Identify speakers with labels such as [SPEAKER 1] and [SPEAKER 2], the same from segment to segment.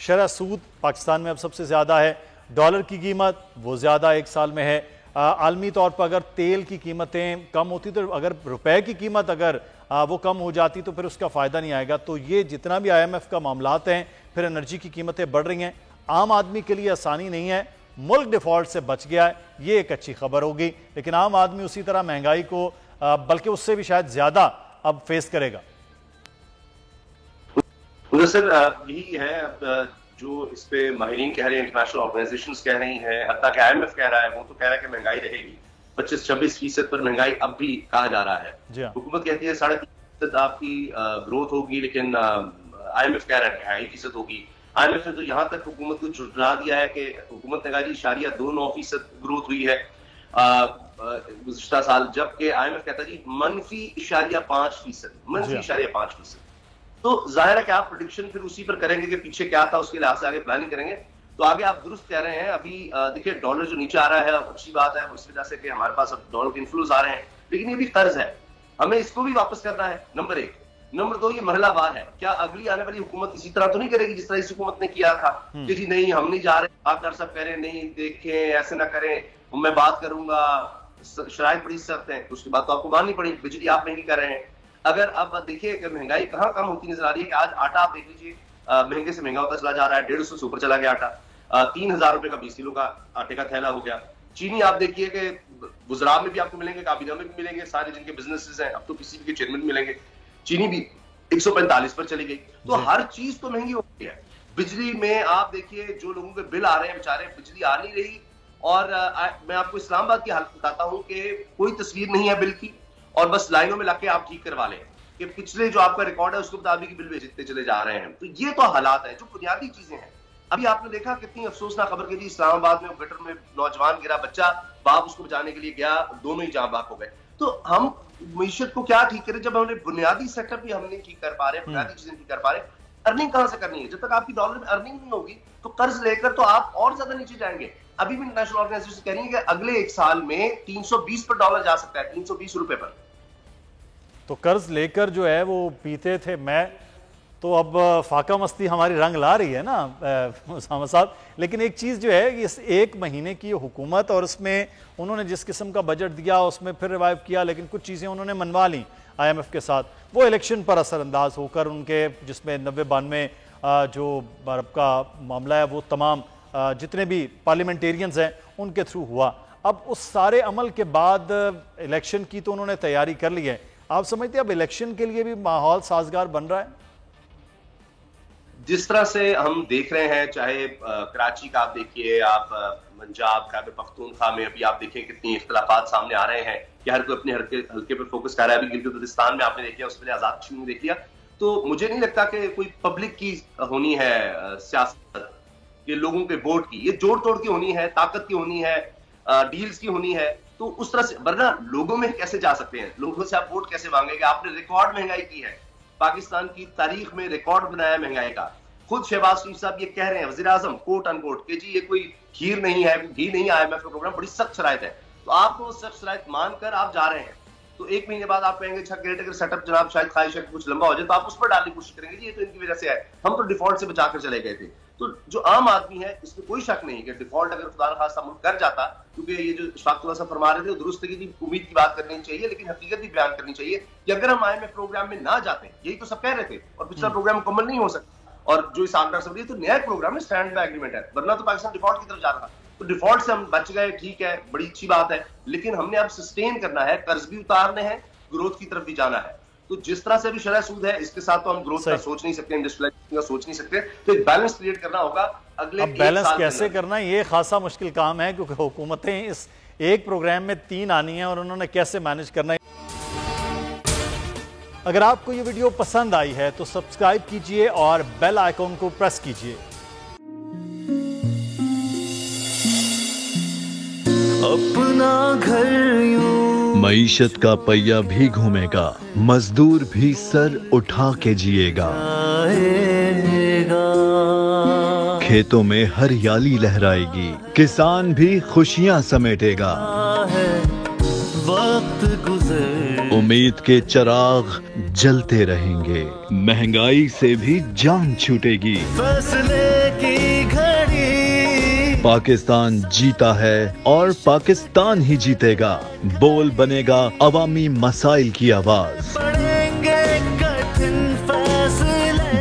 [SPEAKER 1] शरह सूद पाकिस्तान में अब सबसे ज़्यादा है, डॉलर की कीमत वो ज़्यादा एक साल में है। आलमी तौर पर अगर तेल की कीमतें कम होती तो अगर रुपए की कीमत अगर वो कम हो जाती तो फिर उसका फ़ायदा नहीं आएगा। तो ये जितना भी IMF का मामलात हैं, फिर एनर्जी की कीमतें बढ़ रही हैं, आम आदमी के लिए आसानी नहीं है। मुल्क डिफ़ॉल्ट से बच गया है, ये एक अच्छी खबर होगी, लेकिन आम आदमी उसी तरह महंगाई को बल्कि उससे भी शायद ज़्यादा अब फेस करेगा।
[SPEAKER 2] सर यही है जो इस पे माहिरीन कह रहे हैं, इंटरनेशनल ऑर्गेनाइजेशंस कह रही हैं, हत्ता कि IMF कह रहा है, वो तो कह रहा है कि महंगाई रहेगी 25-26% पर महंगाई अब भी कहा जा रहा है। हुकूमत कहती है 3.5% आपकी ग्रोथ होगी, लेकिन IMF कह रहा है 2.5% होगी। IMF ने तो यहाँ तक हुकूमत को झुठला दिया है कि हुकूमत ने कहा जी 0.29% ग्रोथ हुई है गुज़िश्ता साल, जबकि IMF कहता जी -0.5%, -0.5%। तो जाहिर है कि आप प्रेडिक्शन फिर उसी पर करेंगे कि पीछे क्या था, उसके लिहाज से आगे प्लानिंग करेंगे। तो आगे आप दुरुस्त कह रहे हैं, अभी देखिए डॉलर जो नीचे आ रहा है अच्छी बात है, इस वजह से कि हमारे पास अब डॉलर के इन्फ्लोज आ रहे हैं, लेकिन ये भी कर्ज है, हमें इसको भी वापस करना है, नंबर 1। नंबर 2, ये मरहलावार है। क्या अगली आने वाली हुकूमत इसी तरह तो नहीं करेगी जिस तरह इस हुकूमत ने किया था कि जी नहीं हम नहीं जा रहे, आकर सब कह रहे नहीं देखें, ऐसे ना करें, मैं बात करूंगा, शराइत बड़ी सख्त है, उसके बाद तो आपको माननी पड़ी, बिजली आप महंगी कर रहे हैं। अगर अब देखिए कि महंगाई कहाँ कम होती नजर आ रही है कि आज आटा आप देख लीजिए महंगे से महंगा होता चला जा रहा है, 150 से ऊपर चला गया आटा, 3000 रुपए का 20 किलो का आटे का थैला हो गया। चीनी आप देखिए कि गुजरात में भी आपको मिलेंगे, काबीना में भी मिलेंगे, सारे जिनके बिजनेसेस हैं, अब तो किसी के चेयरमैन मिलेंगे, चीनी भी 145 पर चली गई। तो हर चीज तो महंगी हो गई है। बिजली में आप देखिए जो लोगों के बिल आ रहे हैं, बेचारे बिजली आ नहीं रही। और मैं आपको इस्लामाबाद की हालत बताता हूँ कि कोई तस्वीर नहीं है बिल की, और बस लाइनों में लाके आप ठीक करवा लें कि पिछले जो आपका रिकॉर्ड है उसके मुताबिक बिल भेजते चले जा रहे हैं। तो ये तो हालात है, जो बुनियादी चीजें हैं। अभी आपने देखा कितनी अफसोसनाक खबर के लिए इस्लामाबाद में गटर में नौजवान गिरा, बच्चा, बाप उसको बचाने के लिए गया, दोनों ही जाँ बाक हो गए। तो हम मीशत को क्या ठीक करें जब हमने बुनियादी सेटअप भी हम नहीं ठीक कर पा रहे, बुनियादी चीजें ठीक कर पा रहे। अर्निंग कहां से करनी है? जब तक आपकी डॉलर में अर्निंग नहीं होगी तो कर्ज लेकर तो आप और ज्यादा नीचे जाएंगे। अभी भी इंटरनेशनल ऑर्गेनाइजेशन कह रही है कि अगले 1 साल में 320 पर डॉलर जा सकता है, 320 रुपए पर।
[SPEAKER 1] तो कर्ज लेकर जो है वो पीते थे मैं, तो अब फाका मस्ती हमारी रंग ला रही है ना उसामा साहब। लेकिन एक चीज़ जो है, इस 1 महीने की हुकूमत और उसमें उन्होंने जिस किस्म का बजट दिया उसमें फिर रिवाइव किया, लेकिन कुछ चीज़ें उन्होंने मनवा ली IMF के साथ। वो इलेक्शन पर असरअंदाज होकर उनके जिसमें 90-92 जो भारत का मामला है वो तमाम जितने भी पार्लियामेंटेरियंस हैं उनके थ्रू हुआ। अब उस सारे अमल के बाद इलेक्शन की तो उन्होंने तैयारी कर ली है। आप समझते हैं अब इलेक्शन के लिए भी माहौल साजगार बन रहा है?
[SPEAKER 2] जिस तरह से हम देख रहे हैं, चाहे कराची का आप देखिए, आप पंजाब खैबर पख्तूनख्वा में अभी आप देखें कितनी इख्तिलाफात सामने आ रहे हैं कि हर कोई अपने हल्के पर फोकस कर रहा है। अभी गिलगित बल्तिस्तान में आपने देखा, उसमें आजाद कश्मीर में देख लिया। तो मुझे नहीं लगता कि कोई पब्लिक की होनी है सियासत, ये लोगों के वोट की, ये जोड़ तोड़ की होनी है, ताकत की होनी है, डील्स की होनी है। तो उस तरह से, वरना लोगों में कैसे जा सकते हैं, लोगों से आप वोट कैसे मांगेंगे? आपने रिकॉर्ड महंगाई की है, पाकिस्तान की तारीख में रिकॉर्ड बनाया महंगाई का। खुद शहबाज शरीफ साहब ये कह रहे हैं, वज़ीर आज़म कोट अनकोट, कि जी ये कोई खीर नहीं है, घी नहीं है, IMF का प्रोग्राम बड़ी सख्त शराइत है। तो आपको वो सख्त शराइत मानकर आप जा रहे हैं, तो 1 महीने बाद आप कहेंगे अच्छा ग्रेट अगर सेटअप जनाब शायद ख्वाहिश है कुछ लंबा हो जाए, तो आप उस पर डालने की कोशिश करेंगे जी ये तो इनकी वजह से है, हम तो डिफॉल्ट से बचाकर चले गए थे। तो जो आम आदमी है इसमें कोई शक नहीं कि डिफॉल्ट अगर खुदा खासा मुल्क कर जाता, क्योंकि ये जो इशफाक़ुल्लाह साहब फरमा रहे थे दुरुस्त की उम्मीद की बात करनी चाहिए, लेकिन हकीकत भी बयान करनी चाहिए कि अगर हम IMF प्रोग्राम में ना जाते, यही तो सब कह रहे थे, और पिछला प्रोग्राम मुकम्मल नहीं हो सकता, और जो इस आगरा सब तो नया प्रोग्राम है, स्टैंड बाय एग्रीमेंट है, वरना तो पाकिस्तान डिफॉल्ट की तरफ जा रहा। तो डिफॉल्ट से हम बच गए, ठीक है, बड़ी अच्छी बात है, लेकिन हमने अब सस्टेन करना है, कर्ज भी उतारने हैं, ग्रोथ की तरफ भी जाना है। तो जिस तरह से भी शरह सूद है, इसके साथ तो हम ग्रोथ का सोच नहीं सकते, इंडस्ट्रियलाइजेशन का सोच नहीं सकते। तो एक बैलेंस क्रिएट करना होगा अगले। अब
[SPEAKER 1] बैलेंस कैसे करना है ये खासा मुश्किल काम है, क्योंकि हुकूमतें इस एक प्रोग्राम में 3 आनी है और उन्होंने कैसे मैनेज करना है। अगर आपको ये वीडियो पसंद आई है तो सब्सक्राइब कीजिए और बेल आइकॉन को प्रेस कीजिए।
[SPEAKER 3] अपना घर यूं मईशत का पहिया भी घूमेगा, मजदूर भी सर उठा के जिएगा, खेतों में हरियाली लहराएगी, किसान भी खुशियां समेटेगा, वक्त गुजर उम्मीद के चिराग जलते रहेंगे, महंगाई से भी जान छूटेगी। फैसले पाकिस्तान जीता है और पाकिस्तान ही जीतेगा। बोल बनेगा अवामी मसाइल की आवाज।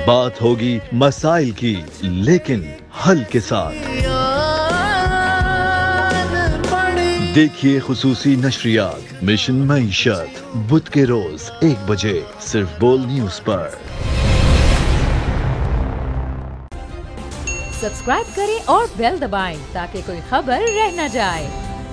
[SPEAKER 3] बात होगी मसाइल की, लेकिन हल के साथ। देखिए खुसूसी नशरियात मिशन मईशत बुध के रोज 1 बजे सिर्फ बोल न्यूज पर।
[SPEAKER 4] सब्सक्राइब करें और बेल दबाएं ताकि कोई खबर रह न जाए।